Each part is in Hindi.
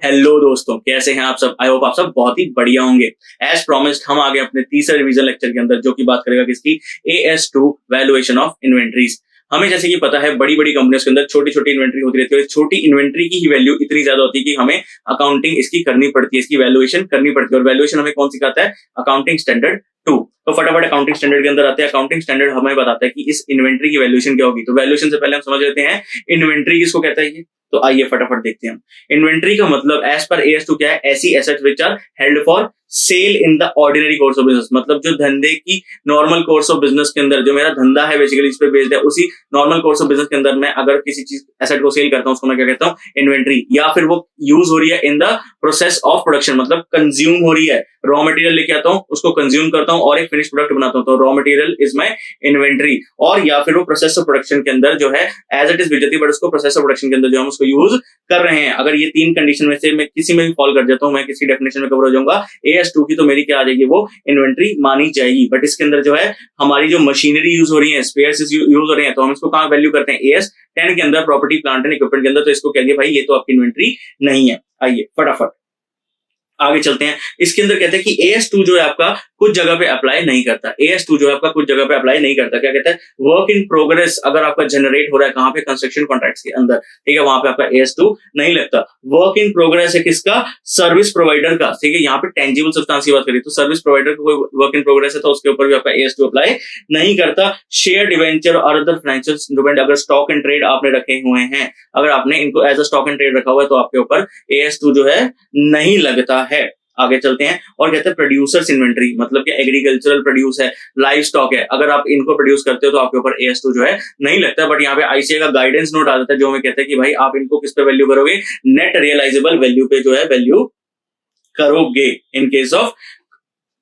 हेलो दोस्तों, कैसे हैं आप सब? आई होप आप सब बहुत ही बढ़िया होंगे। एज प्रॉमिस्ड हम आ गए अपने तीसरे रिवीजन लेक्चर के अंदर, जो कि बात करेगा किसकी? AS2 valuation of inventories. हमें जैसे कि पता है, बड़ी बड़ी कंपनियों के अंदर छोटी छोटी इन्वेंट्री होती रहती है। छोटी इन्वेंट्री की ही वैल्यू इतनी ज्यादा होती है कि हमें अकाउंटिंग इसकी करनी पड़ती है, इसकी वैल्यूएशन करनी पड़ती है। और वैल्यूएशन हमें कौन सिखाता है? Accounting standard 2। तो फटाफट अकाउंटिंग स्टैंडर्ड के अंदर आते हैं। अकाउंटिंग स्टैंडर्ड हमें बताता है कि इस इन्वेंट्री की वैल्यूएशन क्या होगी। तो वैल्यूएशन से पहले हम समझ लेते हैं इन्वेंट्री किसको कहता है। तो आइए फटाफट देखते हैं हम। इन्वेंट्री का मतलब एज पर AS2 क्या है? ऐसी assets which are held for sale in the ordinary course of business. मतलब जो धंधे की नॉर्मल कोर्स ऑफ बिजनेस के अंदर, जो मेरा धंधा है बेसिकली इस पे बेस्ड है, उसी नॉर्मल कोर्स ऑफ बिजनेस के अंदर मैं अगर किसी चीज एसेट को सेल करता हूं, उसको मैं क्या कहता हूं? इन्वेंट्री। या फिर वो यूज हो रही है in the process of production, मतलब कंज्यूम हो रही है। रॉ मटेरियल लेके आता हूं, उसको कंज्यूम करता हूं और एक फिनिश प्रोडक्ट बनाता हूं, तो raw material is my inventory. और या फिर वो प्रोसेस ऑफ प्रोडक्शन के अंदर जो है एज इट इज बेच जाती है, बट उसको प्रोसेस ऑफ प्रोडक्शन के अंदर जो हम उसको यूज कर रहे हैं। अगर ये तीन कंडीशन में से मैं किसी में भी फॉल कर जाता हूं, मैं किसी डेफिनेशन में कवर हो जाऊंगा AS2 की, तो मेरी क्या आ जाएगी? वो इन्वेंट्री मानी जाएगी। बट इसके अंदर जो है हमारी जो मशीनरी यूज हो रही है, स्पेयर्स यूज हो रहे हैं, तो हम इसको कहां वैल्यू करते हैं? AS10 के अंदर, प्रॉपर्टी प्लांट एंड इक्विपमेंट के अंदर। तो इसको कह दिया भाई ये तो आपकी इन्वेंट्री नहीं है। आइए फटाफट आगे चलते हैं। इसके अंदर कहते हैं कि AS2 जो है आपका कुछ जगह पे अप्लाई नहीं करता। AS2 जो है आपका कुछ जगह पे अप्लाई नहीं करता। क्या कहता है? वर्क इन प्रोग्रेस अगर आपका जनरेट हो रहा है कहां पे? कंस्ट्रक्शन कॉन्ट्रैक्ट्स के अंदर, ठीक है, वहां पे आपका AS2 नहीं लगता। वर्क इन प्रोग्रेस है किसका? सर्विस प्रोवाइडर का, ठीक है। यहाँ पे टेंजिबल सब्सटेंस की बात करें तो सर्विस प्रोवाइडर का कोई वर्क इन प्रोग्रेस है तो उसके ऊपर भी आपका AS2 अप्लाई नहीं करता। शेयर डिवेंचर और अदर फाइनेंशियल इंस्ट्रूमेंट, अगर स्टॉक एंड ट्रेड आपने रखे हुए हैं, अगर आपने इनको as a stock and trade रखा हुआ है, तो आपके ऊपर AS2 जो है नहीं लगता है। आगे चलते हैं और कहते हैं प्रोड्यूसर्स इन्वेंट्री, मतलब कि एग्रीकल्चरल प्रोड्यूस है, लाइव स्टॉक है, अगर आप इनको प्रोड्यूस करते हो तो आपके ऊपर AS2 जो है नहीं लगता। बट यहाँ पे ICAI का गाइडेंस नोट आ जाता है, जो हमें कहता है कि भाई आप इनको किस पे वैल्यू करोगे? नेट रियलाइजेबल वैल्यू पे जो है वैल्यू करोगे इन case of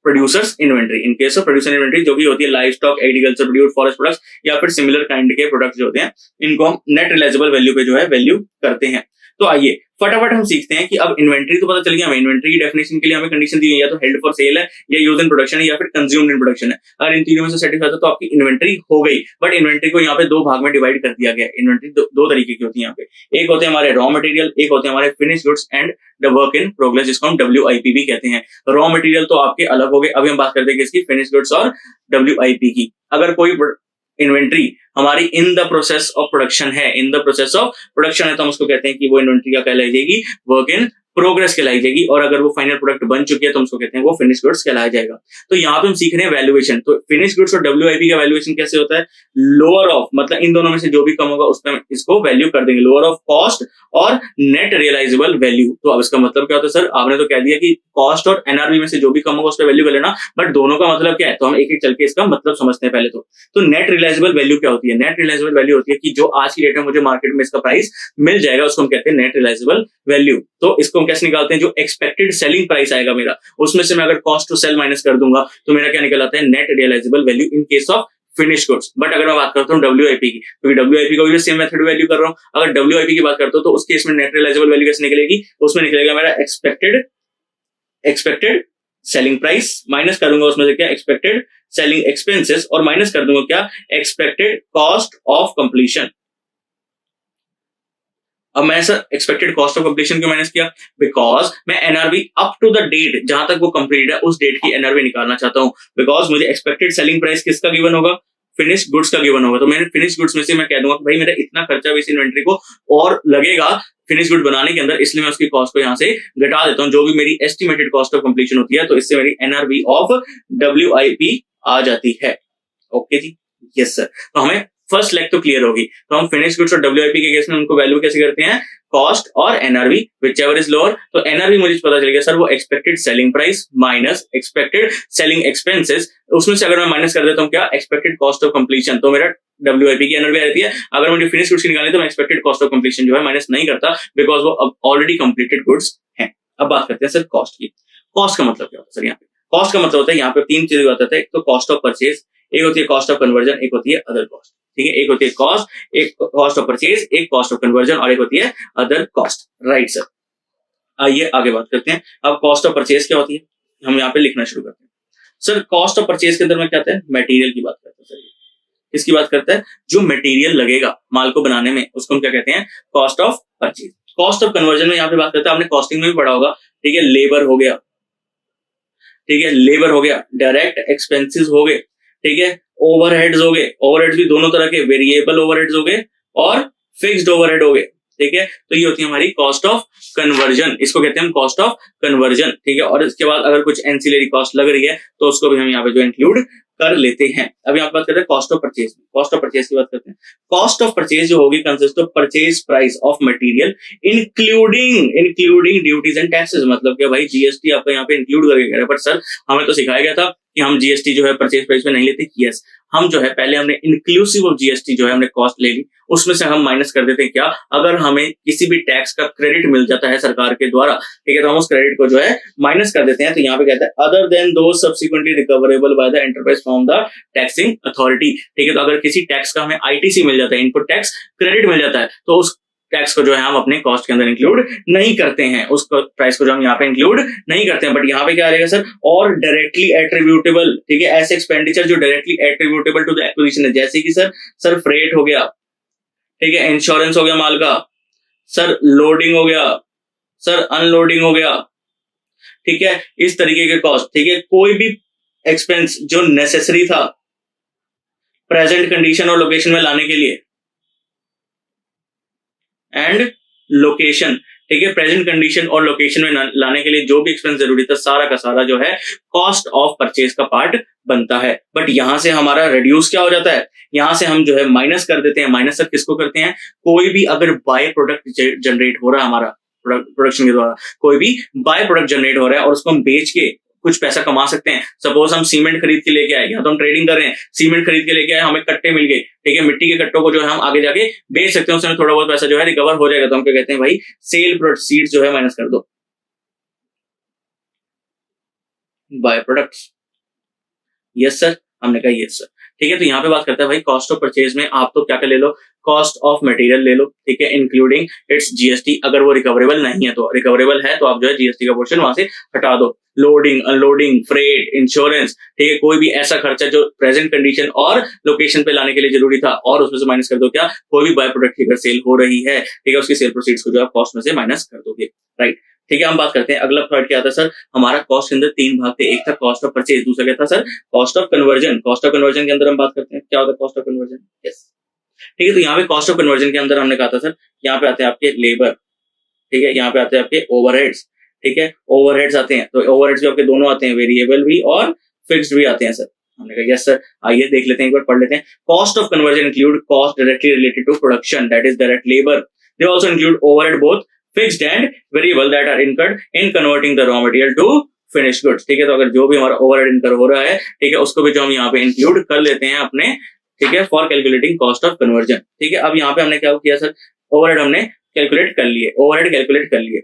producers inventory. In case of producer inventory जो भी होती है live stock, agriculture produce, forest products या फिर सिमिलर काइंड के प्रोडक्ट्स जो होते हैं, इनको हम नेट रियलाइजेबल वैल्यू पे जो है वैल्यू करते हैं। तो आइए फटाफट हम सीखते हैं कि अब इन्वेंट्री तो पता चल गया हमें। इन्वेंट्री की डेफिनेशन के लिए हमें कंडीशन दी हुई है, या तो हेल्ड फॉर सेल है, या यूज इन प्रोडक्शन है, या फिर कंज्यूम्ड इन प्रोडक्शन है। अगर इन तीनों में से सेटिस्फाई होता है तो आपकी इन्वेंट्री हो गई। बट इन्वेंट्री को यहाँ पे दो भाग में डिवाइड कर दिया गया है। इन्वेंट्री दो तरीके की होती है यहाँ पे। एक होते हैं हमारे रॉ मटेरियल, एक होते हैं हमारे finish goods and the work in progress, जिसको हम WIP भी कहते हैं। रॉ मटेरियल तो आपके अलग हो गए। अभी हम बात करते हैं किसकी? फिनिश गुड्स और WIP की। अगर कोई इन्वेंट्री हमारी in the process of production है, in the process of production है, तो हम उसको कहते हैं कि वो इन्वेंट्री क्या कहलाई जाएगी? वर्क इन प्रोग्रेस कहलाई जाएगी। और अगर वो फाइनल प्रोडक्ट बन चुकी है तो हम उसको कहते हैं वो फिनिश गुड्स कहलाया जाएगा। तो यहाँ पे हम सीख रहे हैं वैल्यूएशन। तो फिनिश गुड्स और WIP का वैल्यूएशन कैसे होता है? लोअर ऑफ, मतलब इन दोनों में से जो भी कम होगा उस पर इसको वैल्यू कर देंगे। लोअर ऑफ कॉस्ट और नेट रियलाइजेबल वैल्यू। तो अब इसका मतलब क्या होता है? सर आपने तो कह दिया कि कॉस्ट और NRV में से जो भी कम होगा उस पर वैल्यू कर लेना, बट दोनों का मतलब क्या है? तो हम एक एक चल के इसका मतलब समझते हैं पहले तो नेट रियलाइजेबल वैल्यू क्या होती है? नेट रियलाइजेबल वैल्यू होती है कि जो आज की डेट में मुझे मार्केट में इसका प्राइस मिल जाएगा, उसको हम कहते हैं नेट रियलाइजेबल वैल्यू। तो इसको हम कैसे निकालते हैं? जो एक्सपेक्टेड सेलिंग प्राइस आएगा मेरा, उसमें से मैं अगर कॉस्ट टू सेल माइनस कर दूंगा तो मेरा क्या निकल आता है? Net realisable value in case of finish goods. But अगर मैं बात करता हूँ WIP की, क्योंकि WIP को भी सेम मेथड वैल्यू कर रहा हूँ। अगर WIP की बात करता हूँ तो उस केस में नेट रियलाइजेबल वैल्यू कैसे निकलेगी? उसमें निकलेगा मेरा एक्सपेक्टेड सेलिंग प्राइस, माइनस करूंगा उसमें से क्या? एक्सपेक्टेड सेलिंग एक्सपेंसेस, और माइनस कर दूंगा क्या? Expected cost of completion. अब मैं sir expected cost of completion क्यों माइनस किया? बिकॉज मैं NRV up to the date, जहां तक वो कंप्लीट है उस डेट की NRV निकालना चाहता हूं। बिकॉज मुझे एक्सपेक्टेड सेलिंग प्राइस किसका गिवन होगा? फिनिश गुड्स का गिवन होगा। तो मैंने फिनिश गुड्स में से मैं कह दूंगा कि भाई मेरा इतना खर्चा भी इस इन्वेंट्री को और लगेगा फिनिश गुड बनाने के अंदर, इसलिए मैं उसकी कॉस्ट को यहां से घटा देता हूं, जो भी मेरी एस्टिमेटेड कॉस्ट ऑफ कंप्लीशन होती है। तो इससे मेरी NRV ऑफ WIP आ जाती है। ओके जी, यस सर। तो हमें फर्स्ट लेग तो क्लियर होगी। तो हम फिनिश गुड्स और WIP के केस में उनको वैल्यू कैसे करते हैं? कॉस्ट और NRV, whichever is lower। तो NRV मुझे पता चल गया सर, वो expected selling price minus expected selling expenses. उसमें से अगर मैं माइनस कर देता हूँ क्या? Expected cost of completion. तो मेरा WIP की NRV आ जाती है। अगर मुझे फिनिश गुड्स की निकालनी तो मैं एक्सपेक्टेड कॉस्ट ऑफ कंप्लीशन जो है माइनस नहीं करता, बिकॉज वो अब ऑलरेडी कंप्लीटेड गुड्स हैं। अब बात करते हैं सर कॉस्ट की। कॉस्ट का मतलब क्या होता है सर? यहाँ पे कॉस्ट का मतलब होता है, यहाँ पे तीन चीजें बताते हैं। एक तो कॉस्ट ऑफ परचेज, एक होती है कॉस्ट ऑफ कन्वर्जन, एक होती है अदर कॉस्ट। ठीक है, एक होती है कॉस्ट, एक कॉस्ट ऑफ परचेज, एक कॉस्ट ऑफ कन्वर्जन, और एक होती है अदर कॉस्ट। Right sir. आइए आगे बात करते हैं। अब कॉस्ट ऑफ परचेज क्या होती है, हम यहाँ पे लिखना शुरू करते हैं। सर कॉस्ट ऑफ परचेज के अंदर में क्या आता है? मटेरियल की बात करते हैं। सर इसकी बात करता है जो मटेरियल लगेगा माल को बनाने में, उसको हम क्या कहते हैं? Cost of purchase. Cost of conversion में यहाँ पे बात करते हैं, आपने कॉस्टिंग में भी पढ़ा होगा, ठीक है, लेबर हो गया, ठीक है, लेबर हो गया, डायरेक्ट एक्सपेंसेस हो गए, ठीक है, ओवरहेड्स हो गए, ओवरहेड्स भी दोनों तरह के, वेरिएबल ओवरहेड्स हो गए और फिक्स्ड ओवरहेड हो गए, ठीक है। तो ये होती है हमारी कॉस्ट ऑफ कन्वर्जन, इसको कहते हैं हम कॉस्ट ऑफ कन्वर्जन, ठीक है। और इसके बाद अगर कुछ एंसिलरी कॉस्ट लग रही है तो उसको भी हम यहाँ पे जो इंक्लूड कर लेते हैं। अभी आप बात करते हैं cost of purchase, cost of purchase की बात करते हैं। कॉस्ट ऑफ परचेज जो होगी consist of purchase price of material including duties and taxes. मतलब कि भाई जीएसटी आपको यहाँ पे इंक्लूड करके कह रहे हैं, बट सर हमें तो सिखाया गया था कि हम जीएसटी जो है परचेज प्राइस में नहीं लेते। यस, हम जो है पहले हमने इंक्लूसिव ऑफ जीएसटी जो है हमने कॉस्ट ले ली, उसमें से हम माइनस कर देते हैं क्या, अगर हमें किसी भी टैक्स का क्रेडिट मिल जाता है सरकार के द्वारा, ठीक है, तो हम उस क्रेडिट को जो है माइनस कर देते हैं। तो यहाँ पे कहता है other than those subsequently recoverable by the enterprise from the taxing authority, ठीक है। तो अगर किसी टैक्स का हमें आईटीसी मिल जाता है, इनपुट टैक्स क्रेडिट मिल जाता है, तो उस टैक्स को जो है हम अपने कॉस्ट के अंदर इंक्लूड नहीं करते हैं, उस प्राइस को जो हम यहाँ पे इंक्लूड नहीं करते हैं। बट यहाँ पे क्या आ जाएगा सर, और डायरेक्टली एट्रीब्यूटेबल, ठीक है, ऐसे एक्सपेंडिचर जो directly attributable to the acquisition है, जैसे कि सर फ्रेट हो गया, ठीक है, इंश्योरेंस हो गया माल का, सर लोडिंग हो गया, सर अनलोडिंग हो गया, ठीक है, इस तरीके के कॉस्ट, ठीक है। कोई भी एक्सपेंस जो नेसेसरी था प्रेजेंट कंडीशन और लोकेशन में लाने के लिए, एंड लोकेशन, ठीक है, प्रेजेंट कंडीशन और लोकेशन में लाने के लिए जो भी एक्सपेंस जरूरी था, सारा का सारा जो है कॉस्ट ऑफ परचेज का पार्ट बनता है। बट यहां से हमारा रिड्यूस क्या हो जाता है, यहां से हम जो है माइनस कर देते हैं। माइनस सर किसको करते हैं, कोई भी अगर बाय प्रोडक्ट जनरेट हो रहा है हमारा प्रोडक्शन के द्वारा, कोई भी बाय प्रोडक्ट जनरेट हो रहा है और उसको हम बेच के कुछ पैसा कमा सकते हैं। सपोज हम सीमेंट खरीद के लेके आए, या तो हम ट्रेडिंग कर रहे हैं, सीमेंट खरीद के लेके आए, हमें कट्टे मिल गए, ठीक है, मिट्टी के कट्टों को जो है हम आगे जाके बेच सकते हैं, उसमें थोड़ा बहुत पैसा जो है रिकवर हो जाएगा। तो हम क्या कहते हैं भाई, सेल प्रोसीड्स जो है माइनस कर दो बाय प्रोडक्ट्स। यस सर, हमने कहा यस सर, ठीक है। तो यहाँ पे बात करते हैं भाई कॉस्ट ऑफ परचेज में आप तो क्या क्या ले लो, कॉस्ट ऑफ मटेरियल ले लो, ठीक है, इंक्लूडिंग इट्स जीएसटी। अगर वो रिकवरेबल नहीं है, तो रिकवरेबल है तो आप जो है जीएसटी का पोर्शन वहां से हटा दो। लोडिंग, अनलोडिंग, फ्रेट, इंश्योरेंस, ठीक है, कोई भी ऐसा खर्चा जो प्रेजेंट कंडीशन और लोकेशन पे लाने के लिए जरूरी था, और उसमें से माइनस कर दो क्या, कोई भी बाय प्रोडक्ट की अगर सेल हो रही है, ठीक है, उसकी सेल प्रोसीड्स को जो है कॉस्ट में से माइनस कर दोगे, राइट। ठीक है, हम बात करते हैं अगला पार्ट क्या आता है सर, हमारा कॉस्ट के अंदर तीन भाग थे, एक था कॉस्ट ऑफ परचेज, दूसरा क्या था sir, cost of conversion. Cost of conversion के अंदर हम बात करते हैं क्या होता है कॉस्ट ऑफ कन्वर्जन। यस, ठीक है। तो यहाँ पे कॉस्ट ऑफ कन्वर्जन के अंदर हमने कहा था सर, यहाँ पे आते हैं आपके लेबर, ठीक है, यहाँ पे आते हैं आपके ओवरहेड्स, ठीक है, ओवरहेड्स आते हैं, तो ओवरहेड्स भी आपके दोनों आते हैं, वेरिएबल भी और फिक्स्ड भी आते हैं सर। हमने कहा यस सर, आइए देख लेते हैं, एक बार पढ़ लेते हैं। Cost of conversion include cost directly related to production, that is direct labour. They also include overhead both fixed and variable that are incurred in converting the raw material to finish goods, ठीक है। तो अगर जो भी हमारा ओवरहेड इनकर हो रहा है, ठीक है, उसको भी जो हम यहाँ पे इंक्लूड कर लेते हैं अपने, ठीक है, for calculating cost of conversion, ठीक है। अब यहाँ पे हमने क्या किया सर, ओवरहेड हमने कैलकुलेट कर लिए, ओवरहेड कैलकुलेट कर लिए।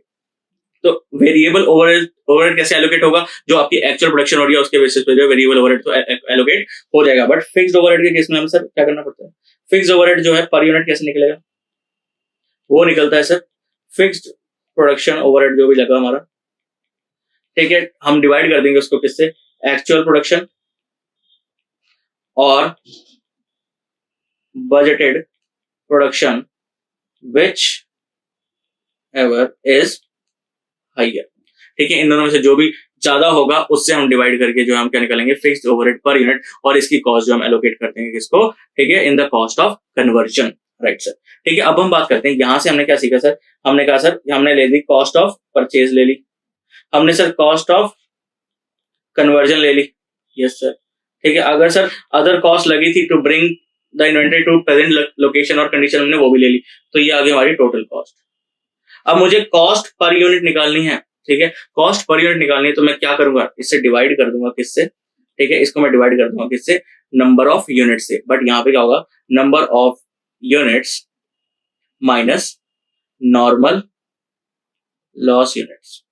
तो वेरिएबल ओवरहेड कैसे एलोकेट होगा, जो आपकी एक्चुअल प्रोडक्शन हो रही है उसके बेसिस पे जो वेरिएबल ओवरहेड तो एलोकेट हो जाएगा। बट फिक्स्ड ओवरहेड के केस में हम सर क्या करना पड़ता है, फिक्स्ड ओवरहेड जो है पर यूनिट कैसे निकलेगा, वो निकलता है सर फिक्स्ड प्रोडक्शन ओवरहेड जो भी लगा हमारा, ठीक है, हम डिवाइड कर देंगे उसको किससे, एक्चुअल प्रोडक्शन और budgeted production which ever is higher, ठीक है। इन दोनों में से जो भी ज्यादा होगा उससे हम डिवाइड करके जो हम क्या निकालेंगे, फिक्स्ड ओवरहेड पर यूनिट, और इसकी कॉस्ट जो हम एलोकेट कर देंगे किसको, ठीक है, in the cost of conversion, right sir. ठीक है, अब हम बात करते हैं यहां से हमने क्या सीखा सर, हमने कहा सर हमने ले ली कॉस्ट ऑफ परचेज ले ली, हमने सर कॉस्ट ऑफ कन्वर्जन ले ली। यस सर, ठीक है। अगर सर अदर कॉस्ट लगी थी to bring the inventory to present location और कंडीशन, हमने वो भी ले ली, तो ये आ गई हमारी टोटल कॉस्ट। अब मुझे कॉस्ट पर यूनिट निकालनी है, ठीक है, कॉस्ट पर यूनिट निकालनी है, तो मैं क्या करूंगा, इससे डिवाइड कर दूंगा किससे, ठीक है, इसको मैं डिवाइड कर दूंगा किससे, नंबर ऑफ यूनिट से। बट यहाँ पे क्या होगा, number of units minus normal loss units,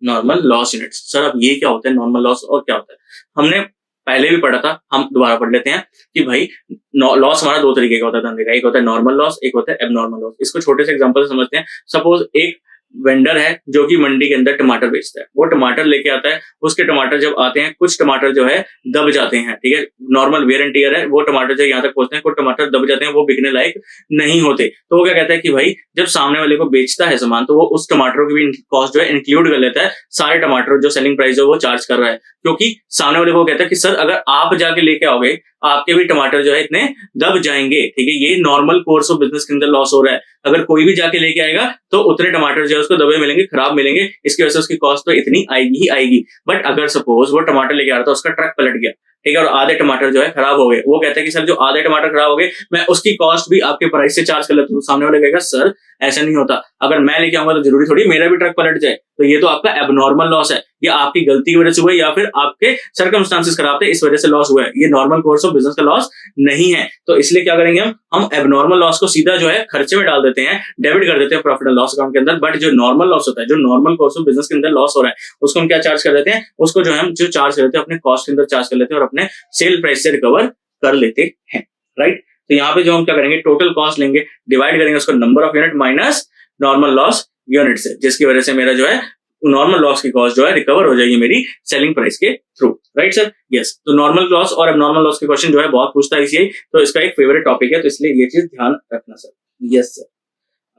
normal loss units. Sir अब ये क्या होता है नॉर्मल लॉस और क्या होता है, हमने पहले भी पढ़ा था, हम दोबारा पढ़ लेते हैं कि भाई लॉस हमारा दो तरीके का होता है धंधे का, एक होता है नॉर्मल लॉस, एक होता है एबनॉर्मल लॉस। इसको छोटे से एग्जांपल से समझते हैं। सपोज एक वेंडर है जो कि मंडी के अंदर टमाटर बेचता है, वो टमाटर लेके आता है, उसके टमाटर जब आते हैं, कुछ टमाटर जो है दब जाते हैं, ठीक है, नॉर्मल वेयर एंड टियर है, वो टमाटर जो यहाँ तक पहुंचते हैं, कुछ टमाटर दब जाते हैं, वो बिकने लायक नहीं होते, तो वो क्या कहता है कि भाई जब सामने वाले को बेचता है सामान, तो वो उस टमाटरों की भी कॉस्ट जो है इंक्लूड कर लेता है सारे टमाटर जो सेलिंग प्राइस है वो चार्ज कर रहा है, क्योंकि सामने वाले को कहता है कि सर अगर आप जाके लेके आओगे, आपके भी टमाटर जो है इतने दब जाएंगे, ठीक है, ये नॉर्मल कोर्स ऑफ बिजनेस के अंदर लॉस हो रहा है, अगर कोई भी जाके लेके आएगा तो उतने टमाटर जो है उसको दबे मिलेंगे, खराब मिलेंगे, इसकी वजह से उसकी कॉस्ट तो इतनी आएगी ही आएगी। बट अगर सपोज वो टमाटर लेके आ रहा था, उसका ट्रक पलट गया, ठीक है, और आधे टमाटर जो है खराब हो गए, वो कहता है कि सर जो आधे टमाटर खराब हो गए, मैं उसकी कॉस्ट भी आपके प्राइस से चार्ज कर लेता हूँ। सामने वाले कहेगा सर ऐसा नहीं होता, अगर मैं लेके आऊंगा तो जरूरी थोड़ी मेरा भी ट्रक पलट जाए, तो ये तो आपका एबनॉर्मल लॉस है, या आपकी गलती की वजह से हुआ है, या फिर आपके सर्कमस्टांसेस खराब थे इस वजह से लॉस हुआ है, ये नॉर्मल कोर्स ऑफ बिजनेस का लॉस नहीं है। तो इसलिए क्या करेंगे हम एबनॉर्मल लॉस को सीधा जो है खर्चे में डाल देते हैं, डेबिट कर देते हैं प्रॉफिट एंड लॉस अकाउंट के अंदर। बट जो नॉर्मल लॉस होता है, जो नॉर्मल कोर्स ऑफ बिजनेस के अंदर लॉस हो रहा है, उसको हम क्या चार्ज कर देते हैं, उसको जो है हम जो चार्ज कर देते हैं अपने कॉस्ट के अंदर चार्ज कर लेते हैं और अपने सेल प्राइस से रिकवर कर लेते हैं, राइट। तो यहाँ पे जो हम क्या करेंगे, टोटल कॉस्ट लेंगे, डिवाइड करेंगे उसको number of unit minus normal loss unit से, जिसकी वजह से मेरा जो है नॉर्मल लॉस की कॉस्ट जो है रिकवर हो जाएगी मेरी सेलिंग प्राइस के थ्रू, राइट सर। यस, तो नॉर्मल लॉस और एबनॉर्मल लॉस के क्वेश्चन जो है बहुत पूछता है ICAI, तो इसका एक फेवरेट टॉपिक है, तो इसलिए ये चीज ध्यान रखना सर। यस सर,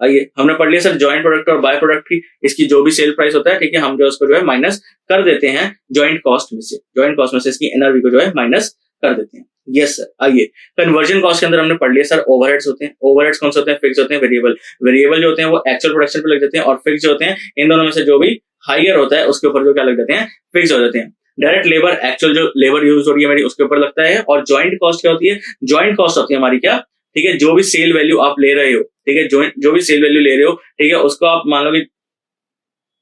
आइए हमने पढ़ लिया सर ज्वाइंट प्रोडक्ट और बाय प्रोडक्ट की, इसकी जो भी सेल प्राइस होता है, ठीक है, हम जो उसको जो है माइनस कर देते हैं ज्वाइंट कॉस्ट में से, ज्वाइंट कॉस्ट में से इसकी NRV को जो है माइनस कर देते हैं। यस सर, आइए कन्वर्जन कॉस्ट के अंदर हमने पढ़ लिया सर ओवरहेड्स होते हैं। ओवरहेड्स कौन से होते हैं, फिक्स होते हैं, वेरिएबल। वेरिएबल जो होते हैं वो एक्चुअल प्रोडक्शन पे लग जाते हैं, और फिक्स जो होते हैं इन दोनों में से जो भी हायर होता है उसके ऊपर जो क्या लग जाते हैं, फिक्स हो जाते हैं। डायरेक्ट लेबर, एक्चुअल जो लेबर यूज हो रही है मेरी उसके ऊपर लगता है। और ज्वाइंट कॉस्ट क्या होती है, ज्वाइंट कॉस्ट होती है हमारी क्या, ठीक है, जो भी सेल वैल्यू आप ले रहे हो, ठीक है, जो भी सेल वैल्यू ले रहे हो, ठीक है, उसको आप मान लो कि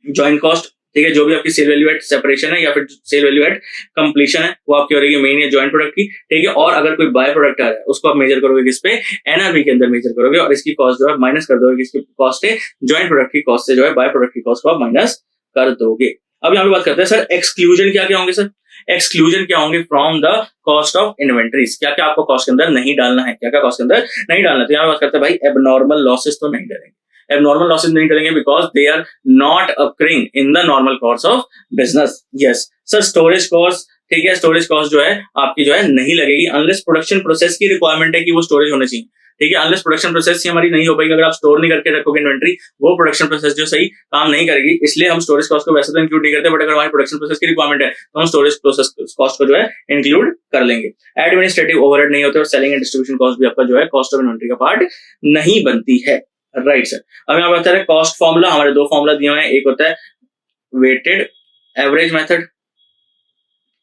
ज्वाइंट कॉस्ट, ठीक है, जो भी आपकी सेल वैल्यू एट सेपरेशन है या फिर सेल वैल्यू एट कंप्लीशन है, वो आपकी हो रही है मेन या ज्वाइंट प्रोडक्ट की, ठीक है। और अगर कोई बाय प्रोडक्ट आ रहा है उसको आप मेजर करोगे किस पे, NRV के अंदर मेजर करोगे, और इसकी कॉस्ट जो है माइनस कर दोगे, किसकी कॉस्ट है, ज्वाइंट प्रोडक्ट की कॉस्ट से जो है बाय प्रोडक्ट की कॉस्ट को आप माइनस कर दोगे। अब यहाँ पे बात करते हैं सर एक्सक्लूजन क्या क्या होंगे सर, एक्सक्लूजन क्या होंगे from the cost of inventories, क्या क्या आपको कॉस्ट के अंदर नहीं डालना है, क्या क्या कॉस्ट के अंदर नहीं डालना है। तो यहाँ पे बात करते हैं भाई एबनॉर्मल लॉसेस तो नहीं डरेंगे, abnormal losses नहीं करेंगे because they are not occurring in the normal course of business. Yes sir, storage cost, ठीक है, स्टोरेज कॉस्ट जो है आपकी जो है नहीं लगेगी अनलेस प्रोडक्शन प्रोसेस की रिक्वायरमेंट है कि वो स्टोरेज होना चाहिए, ठीक है। अनलेस प्रोडक्शन प्रोसेस ही हमारी नहीं हो पाएगी, अगर आप स्टोर नहीं करके रखोगे इन्वेंट्री, वो प्रोडक्शन प्रोसेस जो सही काम नहीं करेगी, इसलिए हम स्टोरेज कॉस्ट को वैसे तो इंक्लूड नहीं करते, बट अगर हमारी प्रोडक्शन प्रोसेस की रिक्वायरमेंट है तो हम स्टोरेज प्रोसेस कॉस्ट को जो है इंक्लूड कर लेंगे। एडमिनिस्ट्रेटिव ओवरहेड नहीं होते, और सेलिंग एंड डिस्ट्रीब्यूशन कॉस्ट भी आपका जो है कॉस्ट ऑफ इन्वेंट्री का पार्ट नहीं बनती है, राइट सर। अब यहाँ बता रहे कॉस्ट फॉर्मूला, हमारे दो फॉर्मूला दिए हुए हैं, एक होता है वेटेड एवरेज मेथड,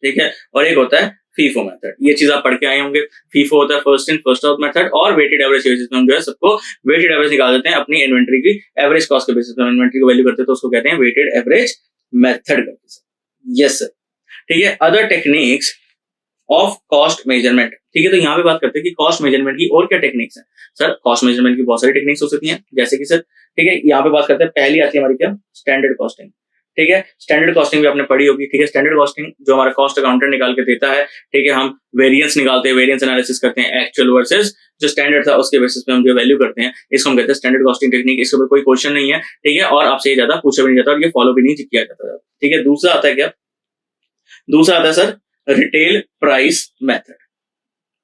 ठीक है, और एक होता है फीफो मेथड। ये चीज आप पढ़ के आए होंगे। फीफो होता है first in first out method, और वेटेड एवरेज बेसिस पे हम जो है सबको वेटेड एवरेज निकाल देते हैं अपनी इन्वेंट्री की एवरेज कॉस्ट के बेसिस पे, इन्वेंट्री को वैल्यू करते हैं तो उसको कहते हैं वेटेड एवरेज मेथड करते हैं। यस सर, ठीक है। Other techniques of cost measurement, ठीक है, तो यहाँ पे बात करते हैं कि कॉस्ट मेजरमेंट की और क्या टेक्निक्स हैं। सर कॉस्ट मेजरमेंट की बहुत सारी टेक्निक्स हो सकती हैं, जैसे कि सर, ठीक है, यहाँ पे बात करते हैं, पहली आती है हमारी क्या, स्टैंडर्ड कॉस्टिंग, ठीक है। स्टैंडर्ड कॉस्टिंग भी आपने पढ़ी होगी, ठीक है। स्टैंडर्ड कॉस्टिंग जो हमारा कॉस्ट अकाउंटेंट निकाल के देता है, ठीक है, हम वेरिएंस निकालते हैं, वेरिएंस एनालिसिस करते हैं, एक्चुअल वर्सेस जो स्टैंडर्ड था उसके बेसिस पे हम जो वैल्यू करते हैं, इसको हम कहते हैं स्टैंडर्ड कॉस्टिंग टेक्निक। इसके ऊपर कोई क्वेश्चन नहीं है, ठीक है, और आपसे ये ज्यादा पूछा भी नहीं जाता और ये फॉलो भी नहीं किया जाता, ठीक है। दूसरा आता है क्या, दूसरा आता है sir retail price method.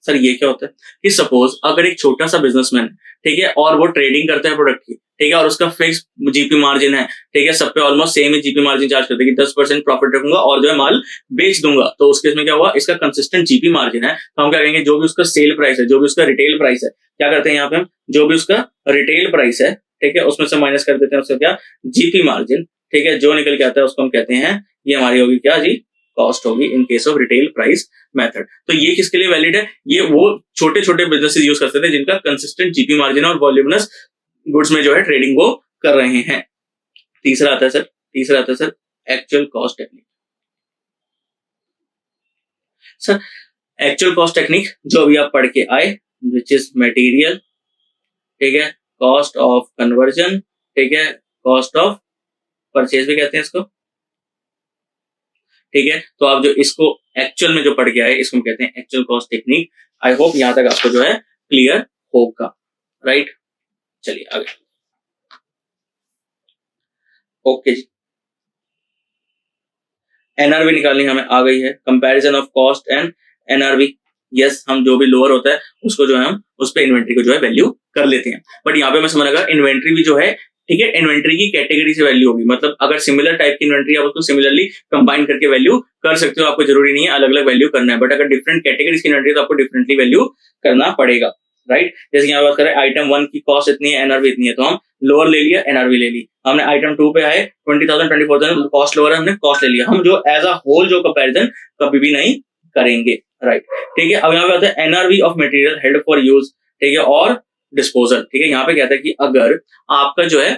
Sir ये क्या होता है कि सपोज अगर एक छोटा सा बिजनेसमैन, ठीक है, और वो ट्रेडिंग करता है प्रोडक्ट की, ठीक है, और उसका फिक्स जीपी मार्जिन है, ठीक है, सब पे ऑलमोस्ट सेम ही जीपी मार्जिन चार्ज करते हैं कि 10% प्रॉफिट रखूंगा और जो है माल बेच दूंगा, तो उस केस में क्या हुआ, इसका कंसिस्टेंट जीपी मार्जिन है, तो हम क्या कहेंगे, जो भी उसका सेल प्राइस है, जो भी उसका रिटेल प्राइस है, क्या करते हैं यहाँ पे हम, जो भी उसका रिटेल प्राइस है, ठीक है, उसमें से माइनस कर देते हैं उसका क्या, जीपी मार्जिन, ठीक है, जो निकल के आता है उसको हम कहते हैं, ये हमारी होगी क्या जी, कॉस्ट होगी इन case of retail price method. तो ये किसके लिए वैलिड है, ये वो छोटे छोटे बिजनेसेस यूज करते थे जिनका कंसिस्टेंट जीपी मार्जिन और वॉल्यूमिनस गुड्स में जो है ट्रेडिंग वो कर रहे हैं। तीसरा आता है सर, तीसरा आता है sir actual cost technique. Sir actual cost technique जो अभी आप पढ़ के आए, विच इज मटेरियल, ठीक है, कॉस्ट ऑफ कन्वर्जन, ठीक है, कॉस्ट ऑफ परचेज भी कहते हैं इसको, ठीक है। तो आप जो इसको एक्चुअल में जो पढ़ के आए इसको हम कहते हैं actual cost technique. I hope यहां तक आपको जो है क्लियर होगा, राइट। चलिए आगे। ओके जी, एनआरवी निकालनी हमें आ गई है, comparison of cost and NRV. Yes, हम जो भी लोअर होता है उसको जो है हम उस पे इन्वेंट्री को जो है वैल्यू कर लेते हैं। बट यहाँ पे मैं समझ लगा इन्वेंट्री भी जो है, ठीक है, इन्वेंट्री की कैटेगरी से वैल्यू होगी, मतलब अगर सिमिलर टाइप की इन्वेंट्री आप उसको सिमिलरली कंबाइन करके वैल्यू कर सकते हो, आपको जरूरी नहीं है अलग अलग वैल्यू करना है। बट अगर डिफरेंट कैटेगरीज की इन्वेंट्री है तो आपको डिफरेंटली वैल्यू करना पड़ेगा, राइट। जैसे यहाँ बात करें आइटम 1 की कॉस्ट इतनी है, एनआरवी इतनी है, तो हम लोअर ले लिया, एनआरवी ले ली। हमने आइटम 2 पे आए 20,000 24,000, कॉस्ट लोअर है, हमने कॉस्ट ले लिया। हम जो एज अ होल जो कंपैरिजन कभी भी नहीं करेंगे, राइट, ठीक है। अब यहाँ पे आता है NRV of material held for use, ठीक है, और डिस्पोजल, ठीक है। यहाँ पे कहता है कि अगर आपका जो है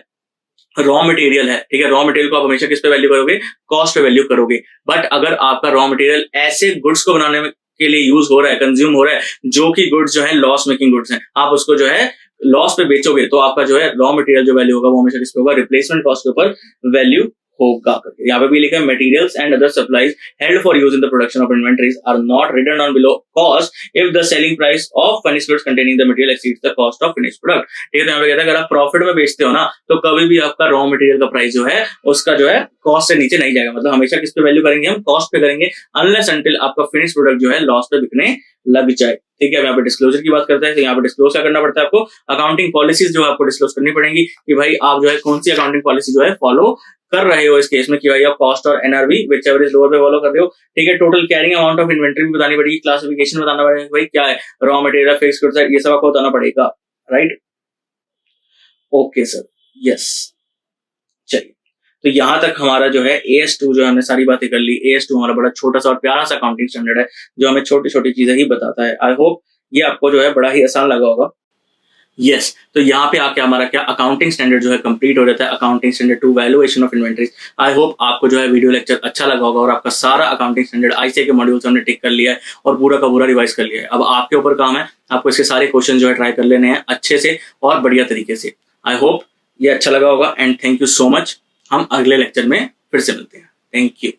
रॉ मटेरियल है, ठीक है, रॉ मटेरियल को आप हमेशा किस पे वैल्यू करोगे, कॉस्ट पे वैल्यू करोगे। बट अगर आपका रॉ मटेरियल ऐसे गुड्स को बनाने में के लिए यूज हो रहा है, कंज्यूम हो रहा है, जो कि गुड्स जो है लॉस मेकिंग गुड्स हैं, आप उसको जो है लॉस पे बेचोगे, तो आपका जो है रॉ मटेरियल जो वैल्यू होगा वो हमेशा किस पे होगा, रिप्लेसमेंट कॉस्ट के ऊपर वैल्यू होगा। यहाँ पे भी लिखा है materials and other supplies held for use in the production of inventories are not written on below cost if the selling price of finished goods containing the material exceeds the cost of finished product, ठीक है। तो यहाँ पे कहता है अगर आप प्रॉफिट में बेचते हो ना, तो कभी भी आपका रॉ मटेरियल का प्राइस जो है उसका जो है कॉस्ट से नीचे नहीं जाएगा, मतलब हमेशा किस पे वैल्यू करेंगे, हम कॉस्ट पे करेंगे, अनलेस अंटिल आपका फिनिश्ड प्रोडक्ट जो है लॉस पे बिकने लग जाए, ठीक है। यहाँ पे डिस्क्लोजर की बात करते हैं, तो यहाँ पे डिस्क्लोज क्या करना पड़ता है आपको, अकाउंटिंग पॉलिसीज जो आपको डिस्क्लोज करनी पड़ेंगी कि भाई आप जो है कौन सी अकाउंटिंग पॉलिसी जो है फॉलो कर रहे हो इस केस में, कि भाई आप कॉस्ट और NRV which ever is lower पे फॉलो कर रहे हो, ठीक है। Total carrying amount of inventory भी बतानी पड़ेगी, क्लासिफिकेशन बताना पड़ेगा, भाई क्या है रॉ मटेरियल, फिक्स्ड गुड्स, ये सब आपको बताना पड़ेगा, राइट। ओके सर, यस, चलिए। तो यहां तक हमारा जो है AS2 जो हमने सारी बातें कर ली। AS2 हमारा बड़ा छोटा सा और प्यारा सा अकाउंटिंग स्टैंडर्ड है जो हमें छोटी छोटी चीजें ही बताता है। आई होप ये आपको जो है बड़ा ही आसान लगा होगा। यस, तो यहाँ पे आके हमारा क्या अकाउंटिंग स्टैंडर्ड जो है कंप्लीट हो जाता है, accounting standard 2 valuation of inventories. I hope आपको जो है वीडियो लेक्चर अच्छा लगा होगा और आपका सारा अकाउंटिंग स्टैंडर्ड आईसीए के मॉड्यूल्स हमने टिक कर लिया है और पूरा का पूरा रिवाइज कर लिया है। अब आपके ऊपर काम है, आपको इसके सारे क्वेश्चन जो है ट्राई कर लेने हैं अच्छे से और बढ़िया तरीके से। आई होप ये अच्छा लगा होगा and thank you so much. हम अगले लेक्चर में फिर से मिलते हैं। Thank you.